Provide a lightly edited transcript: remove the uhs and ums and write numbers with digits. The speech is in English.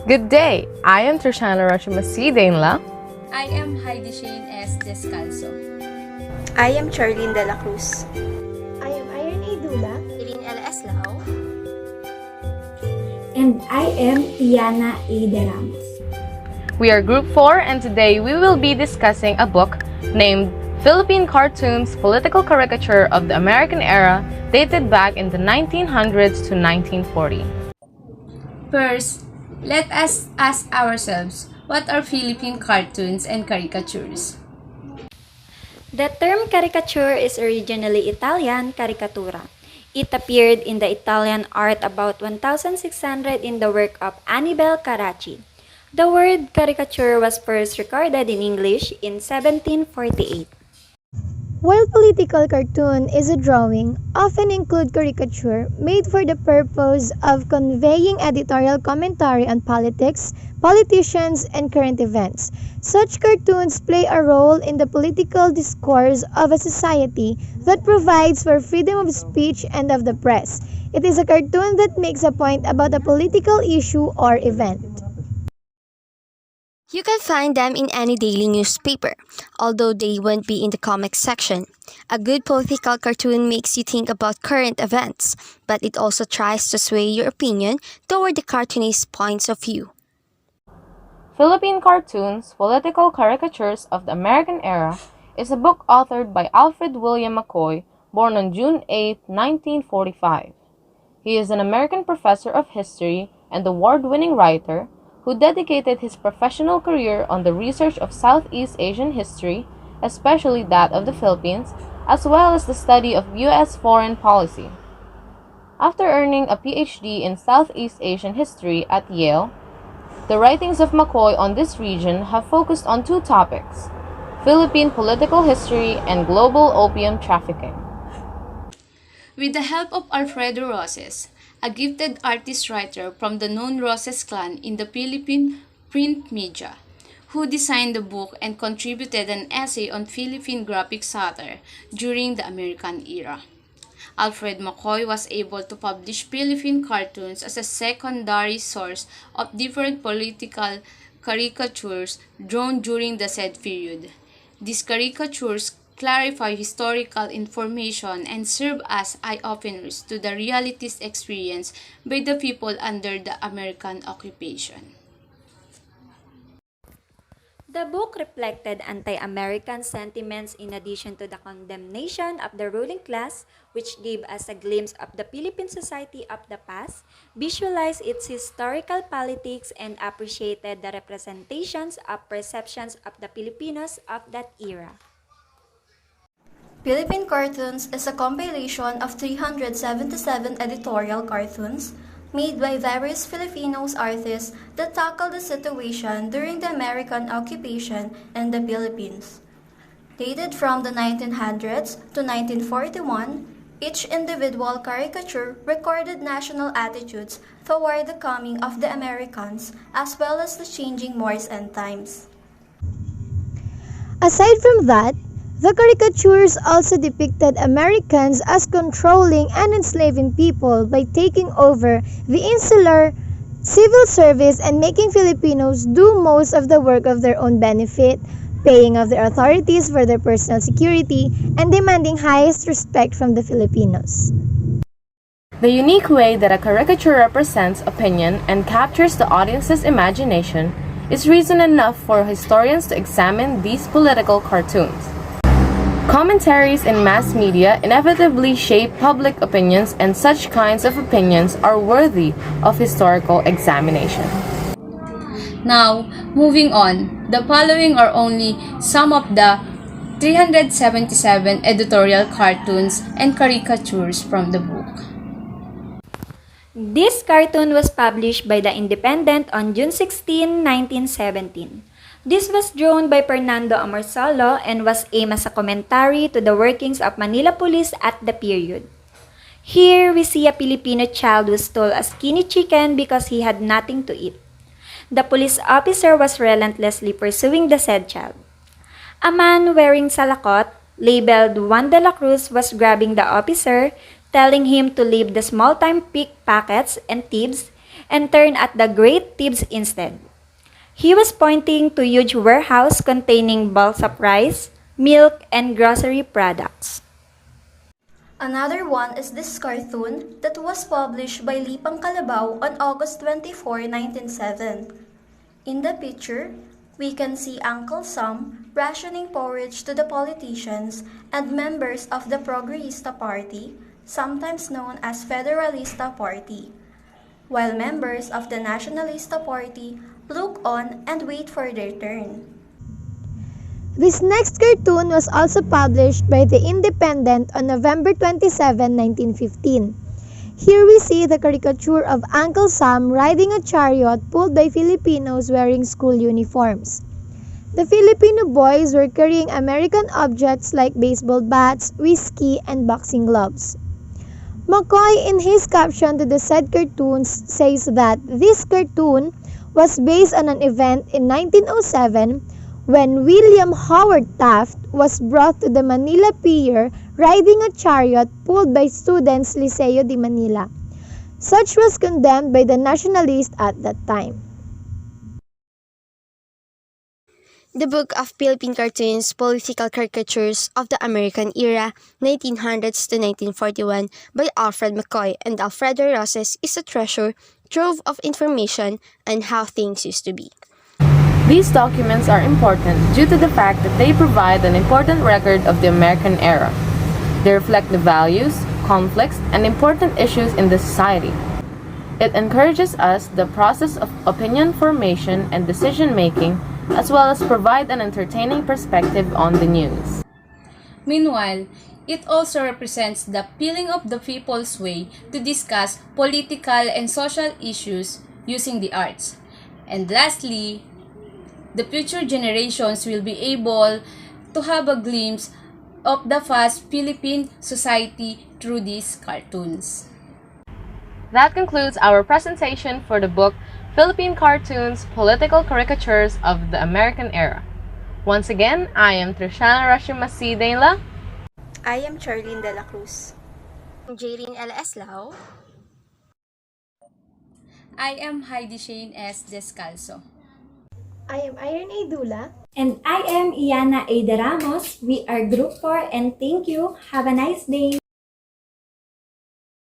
Good day! I am Trishana Rashimasi Dainla. I am Heidi Shane S. Descalzo. I am Charlene De La Cruz. I am Iron A. Dula. Irene L.S. Lao. And I am Tiana A. De Ramos. We are Group 4 and today we will be discussing a book named Philippine Cartoons Political Caricature of the American Era dated back in the 1900s to 1940. First, let us ask ourselves, what are Philippine cartoons and caricatures? The term caricature is originally Italian caricatura. It appeared in the Italian art about 1600 in the work of Annibale Carracci. The word caricature was first recorded in English in 1748. While political cartoon is a drawing, often include caricature made for the purpose of conveying editorial commentary on politics, politicians, and current events. Such cartoons play a role in the political discourse of a society that provides for freedom of speech and of the press. It is a cartoon that makes a point about a political issue or event. You can find them in any daily newspaper, although they won't be in the comics section. A good political cartoon makes you think about current events, but it also tries to sway your opinion toward the cartoonist's points of view. Philippine Cartoons Political Caricatures of the American Era is a book authored by Alfred William McCoy, born on June 8, 1945. He is an American professor of history and award-winning writer who dedicated his professional career on the research of Southeast Asian history, especially that of the Philippines, as well as the study of U.S. foreign policy. After earning a PhD in Southeast Asian history at Yale, the writings of McCoy on this region have focused on two topics: Philippine political history and global opium trafficking. With the help of Alfredo Roses, a gifted artist-writer from the known Roses clan in the Philippine print media, who designed the book and contributed an essay on Philippine graphic satire during the American era. Alfred McCoy was able to publish Philippine cartoons as a secondary source of different political caricatures drawn during the said period. These caricatures clarify historical information and serve as eye-openers to the realities experienced by the people under the American occupation. The book reflected anti-American sentiments in addition to the condemnation of the ruling class, which gave us a glimpse of the Philippine society of the past, visualized its historical politics, and appreciated the representations of perceptions of the Filipinos of that era. Philippine Cartoons is a compilation of 377 editorial cartoons made by various Filipinos artists that tackle the situation during the American occupation in the Philippines. Dated from the 1900s to 1941, each individual caricature recorded national attitudes toward the coming of the Americans as well as the changing mores and times. Aside from that, the caricatures also depicted Americans as controlling and enslaving people by taking over the insular civil service and making Filipinos do most of the work of their own benefit, paying off their authorities for their personal security, and demanding highest respect from the Filipinos. The unique way that a caricature represents opinion and captures the audience's imagination is reason enough for historians to examine these political cartoons. Commentaries in mass media inevitably shape public opinions, and such kinds of opinions are worthy of historical examination. Now, moving on, the following are only some of the 377 editorial cartoons and caricatures from the book. This cartoon was published by The Independent on June 16, 1917. This was drawn by Fernando Amorsolo and was aimed as a commentary to the workings of Manila Police at the period. Here, we see a Filipino child who stole a skinny chicken because he had nothing to eat. The police officer was relentlessly pursuing the said child. A man wearing salakot, labeled Juan de la Cruz, was grabbing the officer, telling him to leave the small-time pickpockets and thieves and turned at the Great Thebes instead. He was pointing to huge warehouse containing bulks of rice, milk, and grocery products. Another one is this cartoon that was published by Lipang Calabao on August 24, 1907. In the picture, we can see Uncle Sam rationing porridge to the politicians and members of the Progresista Party, sometimes known as Federalista Party, while members of the Nacionalista Party look on and wait for their turn. This next cartoon was also published by The Independent on November 27, 1915. Here we see the caricature of Uncle Sam riding a chariot pulled by Filipinos wearing school uniforms. The Filipino boys were carrying American objects like baseball bats, whiskey, and boxing gloves. McCoy, in his caption to the said cartoons, says that this cartoon was based on an event in 1907 when William Howard Taft was brought to the Manila Pier riding a chariot pulled by students Liceo de Manila. Such was condemned by the Nationalists at that time. The Book of Philippine Cartoons, Political Caricatures of the American Era, 1900s to 1941 by Alfred McCoy and Alfredo Roses is a treasure trove of information on how things used to be. These documents are important due to the fact that they provide an important record of the American era. They reflect the values, conflicts, and important issues in the society. It encourages us the process of opinion formation and decision making, as well as provide an entertaining perspective on the news. Meanwhile, it also represents the appealing of the people's way to discuss political and social issues using the arts. And lastly, the future generations will be able to have a glimpse of the fast Philippine society through these cartoons. That concludes our presentation for the book Philippine Cartoons, Political Caricatures of the American Era. Once again, I am Trishana Rashimasi Dela. I am Charlene De La Cruz. Jaylene L. Eslao. I am Heidi Shane S. Descalzo. I am Irene A. Dula. And I am Iana A. De Ramos. We are Group 4 and thank you. Have a nice day.